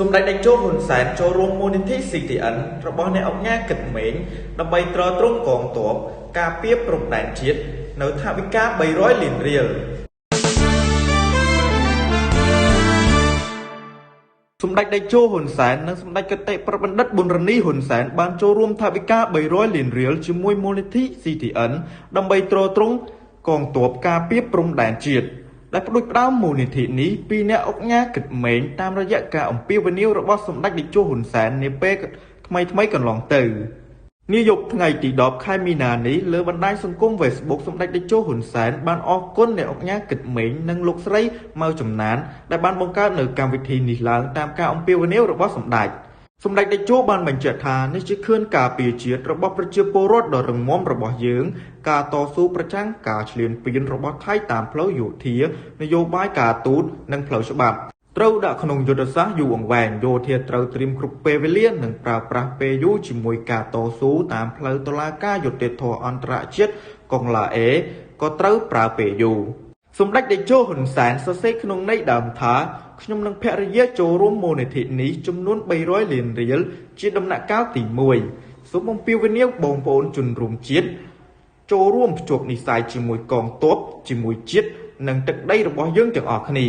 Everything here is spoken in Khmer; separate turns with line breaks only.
សម្ដេចតេជោហ៊ុនសែនចូលរួមមូលនិធិ CTN របស់អ្នកអង្គការគិតមេងដើម្បីទ្រទ្រង់កងទ័ពការពារព្រំដែនជាតិនៅថវិកា300លានរៀលសម្ដេចតេជោហ៊ុនសែននិងសម្ដេចគតិប្របណ្ឌិតប៊ុនរនីហ៊ុនសែនបានចូលរួមថវិកា300លានរៀលជាមួយមូលនិធិ CTN ដើម្បីទ្រទ្រង់កងទ័ពការពារព្រំដែនជាតិដែលផ្ដួចផ្ដើមមូលនិធិនេះពីអ្នកអង្គការគិតមេងតាមរយៈការអំពាវនាវរបស់សម្ដេចតេជោហ៊ុនសែននាពេលថ្មីកន្លងទៅនាយប់ថ្ងៃទី10ខែមីនានេះលើបណ្ដាញសង្គម Facebook សម្ដេចតេជោហ៊ុនសែនបានអរគុណអ្នកអង្គការគិតមេងនិងលោកស្រីម៉ៅចំណានដែលបានបង្កើតនៅកម្មវិធីនេះឡើងតាមការអំពាវនាវរបស់សម្ដេចតេជោបានបញ្ជាក់ថានេះជាខឿនការពារជាតិរបស់ប្រជាពលរដ្ឋដ៏រឹងមាំរបស់យើងការតស៊ូប្រឆាំងការឈ្លានពានរបស់ថៃតាមផ្លូវយោធានយោបាយការទូតនិងផ្លូវច្បាប់ត្រូវដាក់ក្នុងយុទ្ធសាស្ត្រយូរអង្វែងយោធាត្រូវត្រៀមគ្រប់ពេលវេលានិងប្រើប្រាស់ពេលយូរជាមួយការតស៊ូតាមផ្លូវតុលាការយុត្តិធម៌អន្តរជាតិកុងឡាអេក៏ត្រូវប្រើពេលយូរសម្ដេចតេជោហ៊ុនសែនសរសេរក្នុងន័យដើមថាខ្ញុំនឹងភរិយាចូលរួមមូលនិធិនេះចំនួន300លានរៀលជាដំណាក់កាលទី1សូមអំពាវនាវបងប្អូនជនរួមជាតិចូលរួមភ្ជាប់និស្ស័យជាមួយកងទ័ពជាមួយជាតិនិងទឹកដីរបស់យើងទាំងអស់គ្នា